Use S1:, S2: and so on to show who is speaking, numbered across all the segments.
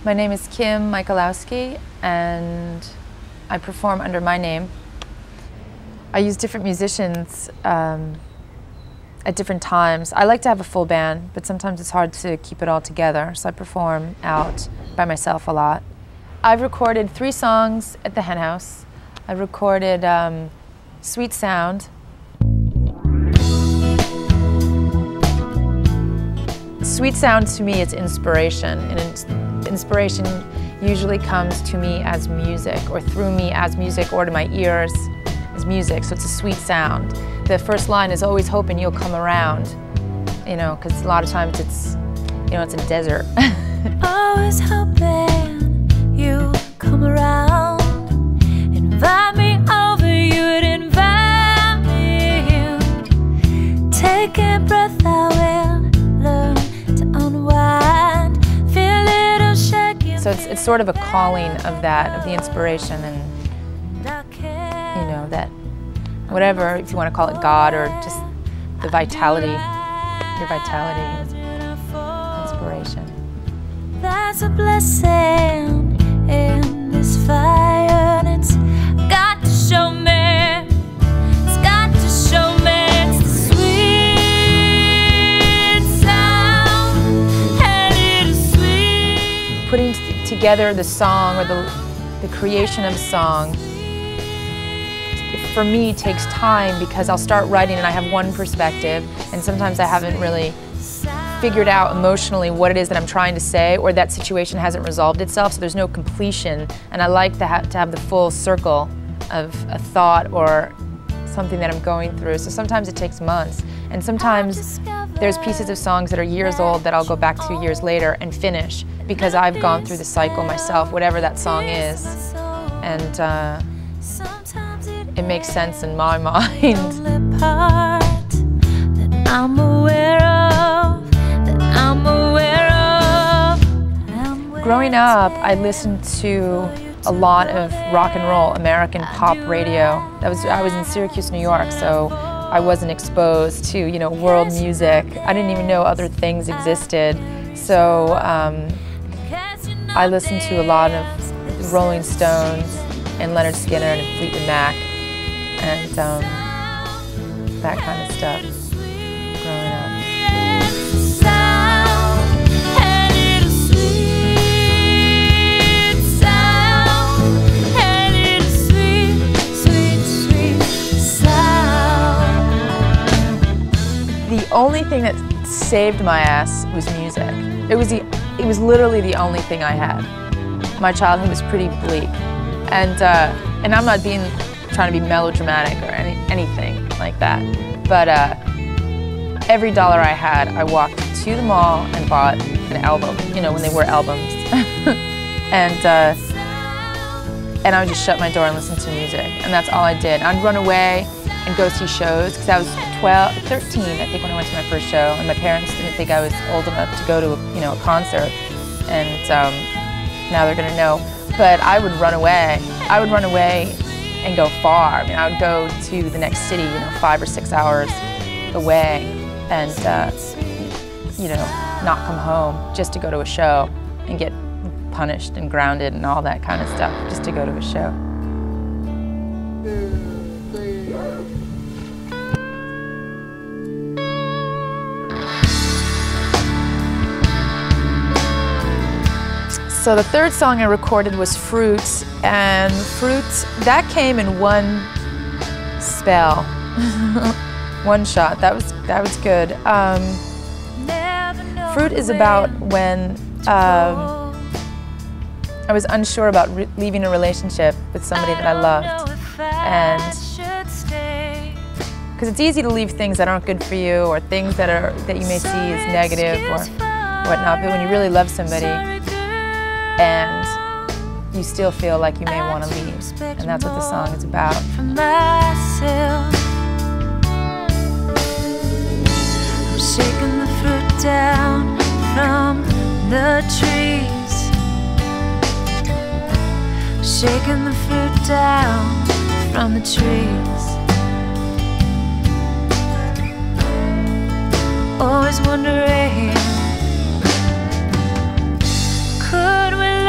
S1: My name is Kim Michalowski, and I perform under my name. I use different musicians at different times. I like to have a full band, but sometimes it's hard to keep it all together, so I perform out by myself a lot. I've recorded 3 songs at the Hen House. I recorded Sweet Sound. Sweet Sound to me is inspiration, and inspiration usually comes to me as music, or through me as music, or to my ears as music, so it's a sweet sound. The first line is always hoping you'll come around, you know, because a lot of times it's, you know, it's a desert.
S2: Always hoping you come around, invite me over, you would invite me in. Take a breath, I will learn to unwind, feel a little shaky.
S1: So it's sort of a calling of that, of the inspiration, and you know, that whatever, if you want to call it God, or just the vitality, your vitality, inspiration.
S2: There's a blessing in this fire, and it's got to show me, it's got to show me, it's the sweet sound, and it is sweet.
S1: Putting together the song, or the creation of a song, for me takes time, because I'll start writing and I have one perspective, and sometimes I haven't really figured out emotionally what it is that I'm trying to say, or that situation hasn't resolved itself, so there's no completion, and I like to have the full circle of a thought or something that I'm going through. So sometimes it takes months, and sometimes there's pieces of songs that are years old that I'll go back to years later and finish, because I've gone through the cycle myself, whatever that song is, and it makes sense in my mind. Growing up, I listened to a lot of rock and roll, American pop radio. I was in Syracuse, New York, so I wasn't exposed to, you know, world music. I didn't even know other things existed. So I listened to a lot of the Rolling Stones and Leonard Skinner and Fleetwood Mac, and that kind of stuff growing up. The only thing that saved my ass was music. It was literally the only thing I had. My childhood was pretty bleak, and I'm not trying to be melodramatic or anything like that. But every dollar I had, I walked to the mall and bought an album. You know, when they were albums, and I would just shut my door and listen to music, and that's all I did. I'd run away and go see shows, because I was 13, I think, when I went to my first show, and my parents didn't think I was old enough to go to a concert, and now they're gonna know. But I would run away. I would run away and go far. I mean, I would go to the next city, 5 or 6 hours away, and not come home just to go to a show and get punished and grounded and all that kind of stuff, just to go to a show. So the third song I recorded was Fruit, and Fruit, that came in one spell, one shot. That was good. Fruit is about when I was unsure about leaving a relationship with somebody that I loved, and because it's easy to leave things that aren't good for you, or things that you may see as negative or whatnot, but when you really love somebody, and you still feel like you may want to leave, and that's what the song is about.
S2: I'm shaking the fruit down from the trees, shaking the fruit down from the trees. Always wondering, could we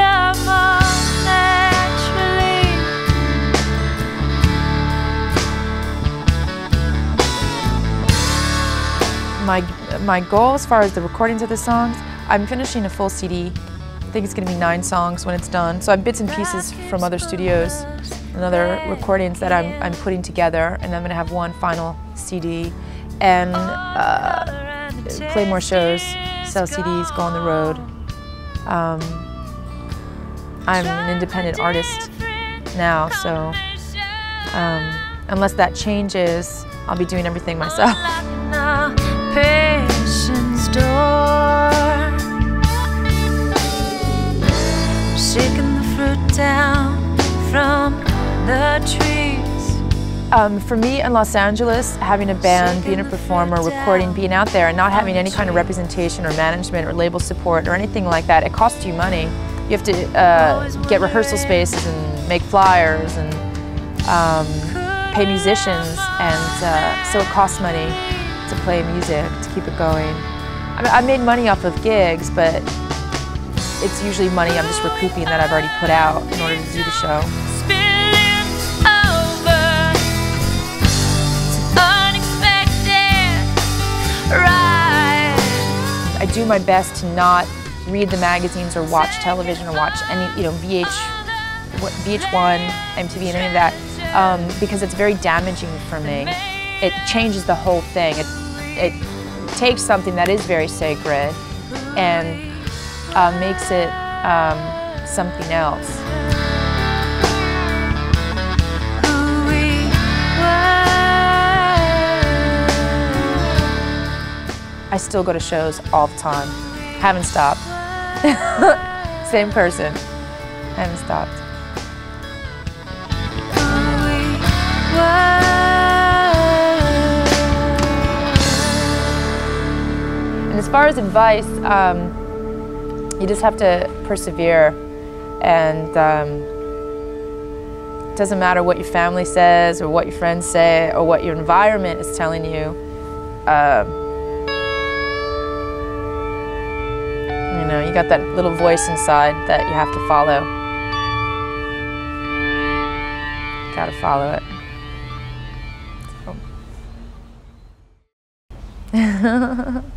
S1: My goal as far as the recordings of the songs, I'm finishing a full CD. I think it's going to be 9 songs when it's done. So I have bits and pieces from other studios and other recordings that I'm putting together, and I'm going to have one final CD and play more shows, sell CDs, go on the road. I'm an independent artist now, so unless that changes, I'll be doing everything myself.
S2: Shaking the fruit down from the trees.
S1: For me in Los Angeles, having a band, being a performer, recording, being out there and not having any kind of representation or management or label support or anything like that, it costs you money. You have to get rehearsal spaces and make flyers and pay musicians, and so it costs money to play music, to keep it going. I mean, I made money off of gigs, but it's usually money I'm just recouping that I've already put out in order to do the show.
S2: Spilling over to unexpected rise.
S1: I do my best to not read the magazines or watch television or watch any, VH1, MTV, and any of that, because it's very damaging for me. It changes the whole thing. It takes something that is very sacred and makes it something else. I still go to shows all the time. Haven't stopped. Same person. Haven't stopped. And as far as advice, you just have to persevere, and it doesn't matter what your family says or what your friends say or what your environment is telling you. You got that little voice inside that you have to follow. You gotta follow it. So.